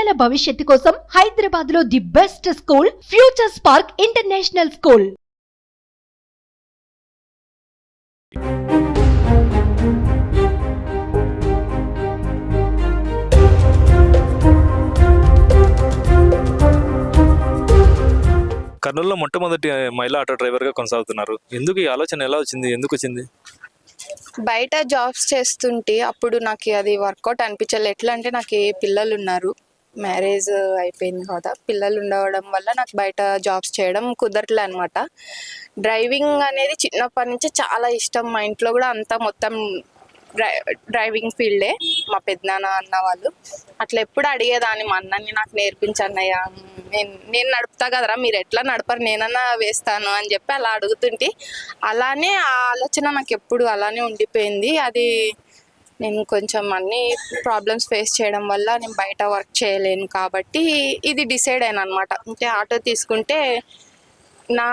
పిల్లల భవిష్యత్తు కోసం హైదరాబాద్ లో the best school future spark international school. కర్నూలులో మొట్టమొదటి మహిళా ఆటో డ్రైవర్గా కొనసాగుతున్నారు. ఎందుకు ఈ ఆలోచన ఎలా వచ్చింది, ఎందుకు వచ్చింది? బయట జాబ్స్ చేస్తుంటే అప్పుడు నాకు అది వర్కౌట్ అనిపించలేదు. ఎట్లా అంటే నాకు పిల్లలు ఉన్నారు, మ్యారేజ్ అయిపోయింది కదా, పిల్లలు ఉండడం వల్ల నాకు బయట జాబ్స్ చేయడం కుదరట్లే అనమాట. డ్రైవింగ్ అనేది చిన్నప్పటి నుంచి చాలా ఇష్టం. మా ఇంట్లో కూడా అంతా మొత్తం డ్రైవింగ్ ఫీల్డే. మా పెద్దనాన్న అన్న వాళ్ళు అట్లా ఎప్పుడు అడిగేదాన్ని, మా అన్నని నాకు నేర్పించన్నయ్య, నేను నడుపుతా కదరా, మీరు ఎట్లా నడపరు, నేనన్నా వేస్తాను అని చెప్పి అలా అడుగుతుంటే అలానే ఆ ఆలోచన నాకు ఎప్పుడు అలానే ఉండిపోయింది. అది నేను కొంచెం అన్ని ప్రాబ్లమ్స్ ఫేస్ చేయడం వల్ల నేను బయట వర్క్ చేయలేను కాబట్టి ఇది డిసైడ్ అయినా అనమాట. అంటే ఆటో తీసుకుంటే నా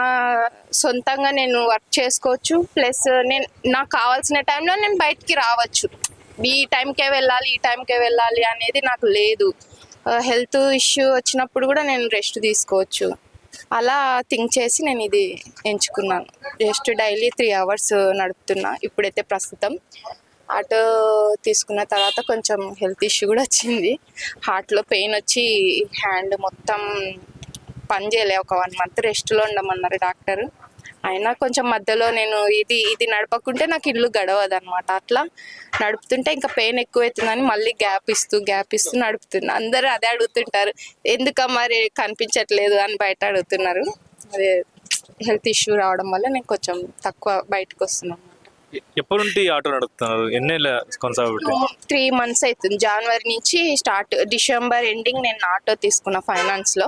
సొంతంగా నేను వర్క్ చేసుకోవచ్చు, ప్లస్ నేను నాకు కావాల్సిన టైంలో నేను బయటికి రావచ్చు. ఈ టైంకే వెళ్ళాలి, ఈ టైంకే వెళ్ళాలి అనేది నాకు లేదు. హెల్త్ ఇష్యూ వచ్చినప్పుడు కూడా నేను రెస్ట్ తీసుకోవచ్చు. అలా థింక్ చేసి నేను ఇది ఎంచుకున్నాను. జస్ట్ డైలీ 3 hours నడుపుతున్నా ఇప్పుడైతే ప్రస్తుతం. ఆటో తీసుకున్న తర్వాత కొంచెం హెల్త్ ఇష్యూ కూడా వచ్చింది. హార్ట్లో పెయిన్ వచ్చి హ్యాండ్ మొత్తం పని చేయలే. ఒక 1 month రెస్ట్లో ఉండమన్నారు డాక్టర్. అయినా కొంచెం మధ్యలో నేను ఇది నడపకుంటే నాకు ఇల్లు గడవదు అనమాట. అట్లా నడుపుతుంటే ఇంకా పెయిన్ ఎక్కువవుతుందని మళ్ళీ గ్యాప్ ఇస్తూ నడుపుతున్నా. అందరూ అదే అడుగుతుంటారు, ఎందుక మరి కనిపించట్లేదు అని బయట అడుగుతున్నారు. అదే హెల్త్ ఇష్యూ రావడం వల్ల నేను కొంచెం తక్కువ బయటకు వస్తున్నాను. ఎప్పటి నుండి ఆటో నడుపుతున్నారు? ఎన్నేళ్ళ కొనసాగుతుంది? 3 months అవుతుంది. జనవరి నుంచి స్టార్ట్. డిసెంబర్ ఎండింగ్ నేను ఆటో తీసుకున్న ఫైనాన్స్లో.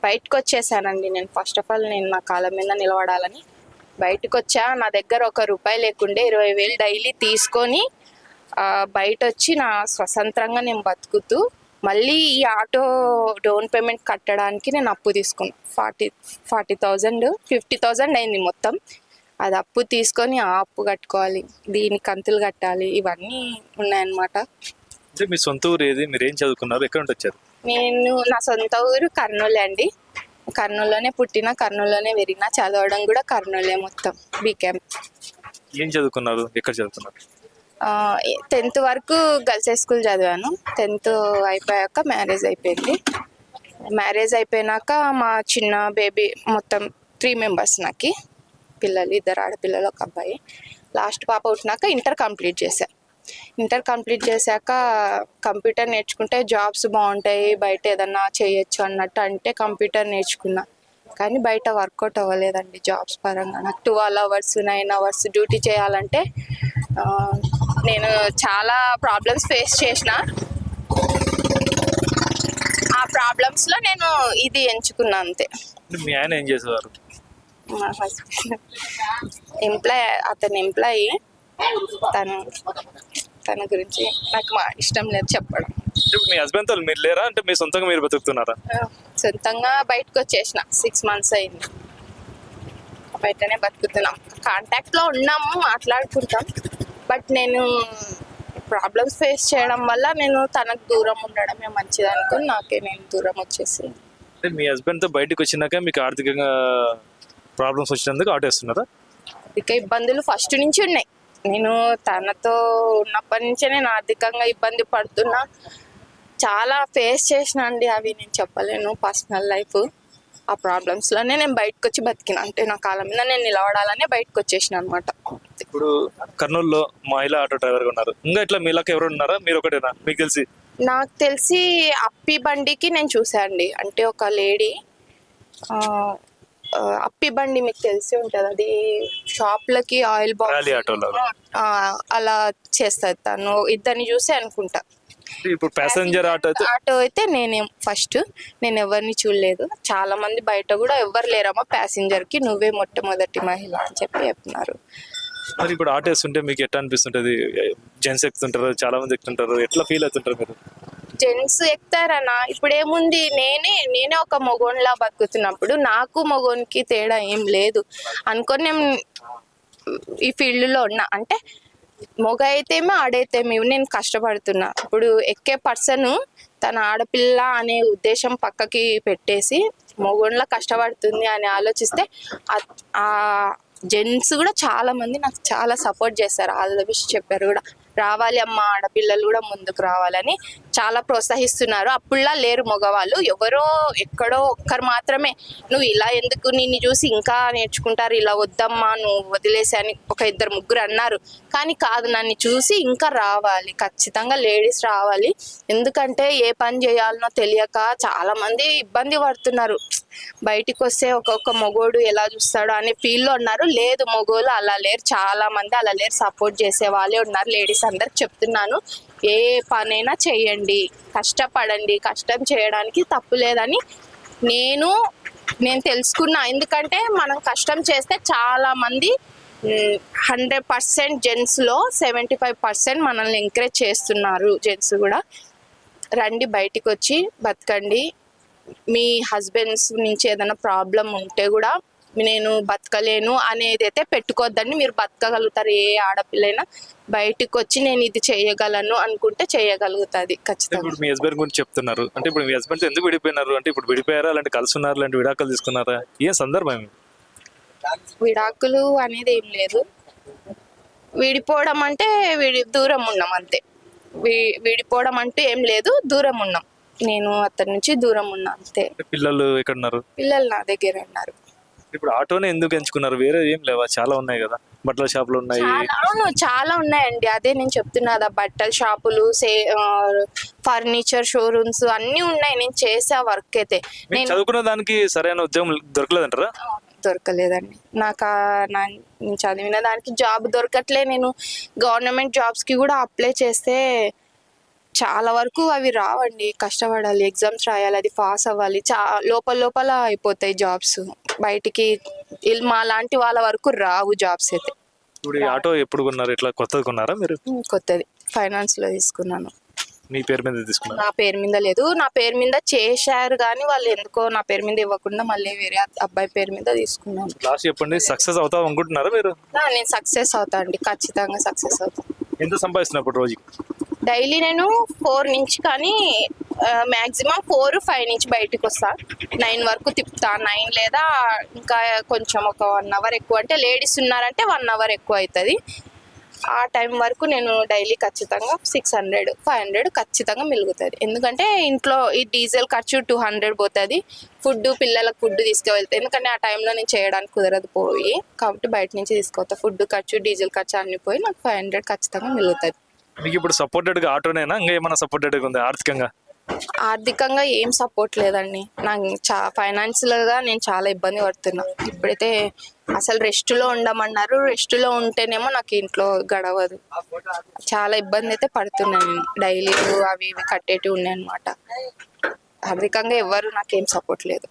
బయటకు వచ్చేసానండి నేను. ఫస్ట్ ఆఫ్ ఆల్ నేను నా కాళ్ళ మీద నిలబడాలని బయటకు వచ్చా. నా దగ్గర ₹1 లేకుండే 20,000 డైలీ తీసుకొని బయట వచ్చి నా స్వతంత్రంగా నేను బతుకుతూ మళ్ళీ ఈ ఆటో డౌన్ పేమెంట్ కట్టడానికి నేను అప్పు తీసుకున్నాను. 40,000 50,000 అయింది మొత్తం. అది అప్పు తీసుకొని ఆ అప్పు కట్టుకోవాలి, దీనికి కంతులు కట్టాలి, ఇవన్నీ ఉన్నాయన్నమాట. అంటే మీ సొంత ఊరు ఏది? మీరు ఏం చదువుకున్నారు, ఎక్కడ నుండి వచ్చారు? నా సొంత ఊరు కర్నూలు అండి. కర్నూలులోనే పుట్టిన, కర్నూలులోనే పెరిగిన, చదవడం కూడా కర్నూలే మొత్తం. బీకామ్. ఏం చదువుకున్నారు, ఎక్కడ చదువుకున్నారు? 10th వరకు గర్ల్స్ హై స్కూల్ చదివాను. 10th అయిపోయాక మ్యారేజ్ అయిపోయింది. మ్యారేజ్ అయిపోయినాక మా చిన్న బేబీ, మొత్తం 3 members నాకు పిల్లలు, 2 ఆడపిల్లలు, 1 అబ్బాయి. లాస్ట్ పాప పుట్టినాక ఇంటర్ కంప్లీట్ చేశాక కంప్యూటర్ నేర్చుకుంటే జాబ్స్ బాగుంటాయి, బయట ఏదన్నా చేయొచ్చు అన్నట్టు అంటే కంప్యూటర్ నేర్చుకున్నా. కానీ బయట వర్కౌట్ అవ్వలేదండి జాబ్స్ పరంగా. నాకు 12 hours 9 hours డ్యూటీ చేయాలంటే నేను చాలా ప్రాబ్లమ్స్ ఫేస్ చేసిన. ఆ ప్రాబ్లమ్స్లో నేను ఇది ఎంచుకున్నా అంతే. మీ ఆయన ఏం చేసేవారు? మా హస్బెండ్ అతను ఎంప్లాయీ. తన గురించి నాకు ఇష్టం లేదు చెప్పడం. మీ హస్బెండ్తో మీరు లేరా? అంటే మీ సొంతంగా మీరు బతుకుతున్నారా? సొంతంగా బయటకు వచ్చేసిన 6 months అయింది. బయటనే బతుకుతున్నాం. కాంటాక్ట్లో ఉన్నాము, మాట్లాడుకుంటాం. బట్ నేను ప్రాబ్లమ్స్ ఫేస్ చేయడం వల్ల నేను తనకు దూరం ఉండడమే మంచిది అనుకుని నేను దూరం వచ్చేసి. అంటే మీ హస్బెండ్తో బయటకు వచ్చినాక మీకు ఆర్థికంగా ప్రాబ్లమ్స్ వచ్చినందుకు ఆటో వేస్తున్నారా? ఇక ఇబ్బందులు ఫస్ట్ నుంచి ఉన్నాయి. నేను తనతో ఉన్నప్పటి నుంచే నేను ఆర్థికంగా ఇబ్బంది పడుతున్నా. చాలా ఫేస్ చేసిన అండి, అవి నేను చెప్పలేను. పర్సనల్ లైఫ్, ఆ ప్రాబ్లమ్స్లోనే నేను బయటకు వచ్చి బతికిన. అంటే నా కాళ్ళ మీద నేను నిలబడాలనే బయటకు వచ్చేసిన అనమాట. ఇప్పుడు కర్నూలులో మహిళా ఆటో డ్రైవర్గా ఉన్నారు. ఇంకా ఇట్లా మీలాగా ఎవరు ఉన్నారా? మీరు ఒకటేనా మీకు తెలిసి? నాకు తెలిసి అప్పి బండికి నేను చూసా అండి. అంటే ఒక లేడీ, అప్పి బండి మీకు తెలిసి ఉంటుంది, అది షాప్లకి ఆయిల్ బాక్స్ అలా చేస్తుంది తను. ఇద్దరిని చూసే అనుకుంటా. ఇప్పుడు ప్యాసింజర్ ఆటో అయితే నేను ఎవరిని చూడలేదు. చాలా మంది బయట కూడా ఎవరు లేరమ్మా ప్యాసింజర్కి, నువ్వే మొట్టమొదటి మహిళ అని చెప్పి చెప్తున్నారు. మరి ఇప్పుడు ఆటో వేస్తుంటే మీకు ఎట్లా అనిపిస్తుంటది? జెంట్స్ ఎక్కుతుంటారు, చాలా మంది ఎక్కుతుంటారు, ఎట్లా ఫీల్ అవుతుంటారు మీరు? జెంట్స్ ఎక్కుతారనా? ఇప్పుడు ఏముంది, నేనే ఒక మగోన్లా బతుకుతున్నప్పుడు నాకు మగోనికి తేడా ఏం లేదు అనుకొని నేను ఈ ఫీల్డ్లో ఉన్నా. అంటే మొగ అయితేమో ఆడైతేమో నేను కష్టపడుతున్నా. ఇప్పుడు ఎక్కే పర్సన్ తన ఆడపిల్ల అనే ఉద్దేశం పక్కకి పెట్టేసి మగోళ్ళ కష్టపడుతుంది అని ఆలోచిస్తే ఆ జెంట్స్ కూడా చాలా మంది నాకు చాలా సపోర్ట్ చేస్తారు, ఆల్ ద బెస్ట్ చెప్పారు కూడా, రావాలి అమ్మ ఆడపిల్లలు కూడా ముందుకు రావాలని చాలా ప్రోత్సహిస్తున్నారు. అప్పుడులా లేరు మగవాళ్ళు, ఎవరో ఎక్కడో ఒక్కరు మాత్రమే నువ్వు ఇలా ఎందుకు, నిన్ను చూసి ఇంకా నేర్చుకుంటారు, ఇలా వద్దమ్మా నువ్వు వదిలేసి అని ఒక ఇద్దరు ముగ్గురు అన్నారు. కానీ కాదు, నన్ను చూసి ఇంకా రావాలి, ఖచ్చితంగా లేడీస్ రావాలి. ఎందుకంటే ఏ పని చేయాలనో తెలియక చాలా మంది ఇబ్బంది పడుతున్నారు. బయటికి వస్తే ఒక్కొక్క మగోడు ఎలా చూస్తాడో అనే ఫీల్లో ఉన్నారు. లేదు, మగోళ్ళు అలా లేరు, చాలా మంది అలా లేరు, సపోర్ట్ చేసే వాళ్ళే ఉన్నారు. లేడీస్ అందరికి చెప్తున్నాను, ఏ పనైనా చేయండి, కష్టపడండి, కష్టం చేయడానికి తప్పు లేదని నేను తెలుసుకున్నా. ఎందుకంటే మనం కష్టం చేస్తే చాలా మంది 100% జెంట్స్లో 75% మనల్ని ఎంకరేజ్ చేస్తున్నారు. జెంట్స్ కూడా రండి, బయటికి వచ్చి బతకండి. మీ హస్బెండ్స్ నుంచి ఏదైనా ప్రాబ్లం ఉంటే కూడా నేను బతకలేను అనేది అయితే పెట్టుకోవద్దండి, మీరు బతకగలుగుతారు. ఏ ఆడపిల్లైనా బయటకు వచ్చి నేను ఇది చేయగలను అనుకుంటే చేయగలుగుతుంది ఖచ్చితంగా. ఇప్పుడు మీ హస్బెండ్ గురించి చెప్తున్నారు అంటే, ఇప్పుడు మీ హస్బెండ్ ఎందుకు విడిపోయినారు అంటే, ఇప్పుడు విడిపోయారా అలాంటి కలిసి ఉన్నారు, అలాంటి విడాకులు తీసుకున్నారా, ఏం సందర్భం? విడాకులు అనేది ఏం లేదు, విడిపోవడం అంటే దూరం ఉన్నాం అంతే. విడిపోవడం అంటే ఏం లేదు, దూరం ఉన్నాం. నేను అతని నుంచి దూరం ఉన్నా అంతే. పిల్లలు ఎక్కడ ఉన్నారు? పిల్లలు నా దగ్గర ఉన్నారు. ఇప్పుడు ఆటోనే ఎందుకు ఎంచుకున్నారు? వేరే ఏం లేవా? చాలా ఉన్నాయి కదా, బట్టల షాపులు ఉన్నాయి. అవును, చాలా ఉన్నాయండి. అదే నేను చెప్తున్నా కదా, బట్టల షాపులు, ఫర్నిచర్ షోరూమ్స్ అన్ని ఉన్నాయి. నేను చేసే వర్క్ అయితే. నేను చదువుకున్న దానికి సరైన ఉద్యోగం దొరకలేదంటారా? దొరకలేదండి నాకు. నేను చదివిన దానికి జాబ్ దొరకట్లే. నేను గవర్నమెంట్ జాబ్స్కి కూడా అప్లై చేస్తే చాలా వరకు అవి రావండి, కష్టపడాలి, ఎగ్జామ్స్ రాయాలి, అది పాస్ అవ్వాలి, లోపల అయిపోతాయి జాబ్స్. బయటికి మా లాంటి వాళ్ళ వరకు రావు జాబ్స్ అయితే. ఇప్పుడు ఈ ఆటో ఎప్పుడు కొన్నారు? ఇట్లా కొత్తది కొన్నారా మీరు? కొత్తది, ఫైనాన్స్లో తీసుకున్నాను. మీ పేరు మీద తీసుకున్నారు? నా పేరు మీద లేదు, నా పేరు మీద చేశారు కానీ వాళ్ళు ఎందుకో నా పేరు మీద ఇవ్వకుండా మళ్ళీ వేరే అబ్బాయి పేరు మీద తీసుకున్నాను. లాస్ట్ చెప్పండి, సక్సెస్ అవుతాం అనుకుంటున్నారా మీరు? నేను సక్సెస్ అవుతా అండి, ఖచ్చితంగా సక్సెస్ అవుతా. ఎంత సంపాదిస్తున్నప్పుడు రోజుకి? డైలీ నేను 4 నుంచి, కానీ మ్యాక్సిమం 4-5 నుంచి బయటకు వస్తా. 9 వరకు తిప్పుతా, 9 లేదా ఇంకా కొంచెం ఒక 1 అవర్ ఎక్కువ, అంటే లేడీస్ ఉన్నారంటే 1 అవర్ ఎక్కువ అవుతుంది. ఆ టైం వరకు నేను డైలీ ఖచ్చితంగా 600-500 ఖచ్చితంగా మిలుగుతుంది. ఎందుకంటే ఇంట్లో ఈ డీజిల్ ఖర్చు 200 పోతుంది, పిల్లలకు ఫుడ్ తీసుకువెళ్తే, ఎందుకంటే ఆ టైంలో నేను చేయడానికి కుదరదు పోయి, కాబట్టి బయట నుంచి తీసుకొస్తా. ఫుడ్ ఖర్చు, డీజిల్ ఖర్చు అన్ని పోయి నాకు 500 ఖచ్చితంగా మిలుగుతుంది. మీకు ఇప్పుడు సపోర్టెడ్గా ఆటోనేనా, ఇంకా ఏమైనా సపోర్టెడ్గా ఉంది ఆర్థికంగా? ఆర్థికంగా ఏం సపోర్ట్ లేదండి నాకు. ఫైనాన్షియల్గా నేను చాలా ఇబ్బంది పడుతున్నా. ఇప్పుడైతే అసలు రెస్ట్లో ఉండమన్నారు, రెస్ట్లో ఉంటేనేమో నాకు ఇంట్లో గడవదు. చాలా ఇబ్బంది అయితే పడుతున్నాను నేను. డైలీ అవి ఇవి కట్టేటివి ఉన్నాయి అన్నమాట. ఆర్థికంగా ఎవరు నాకేం సపోర్ట్ లేదు.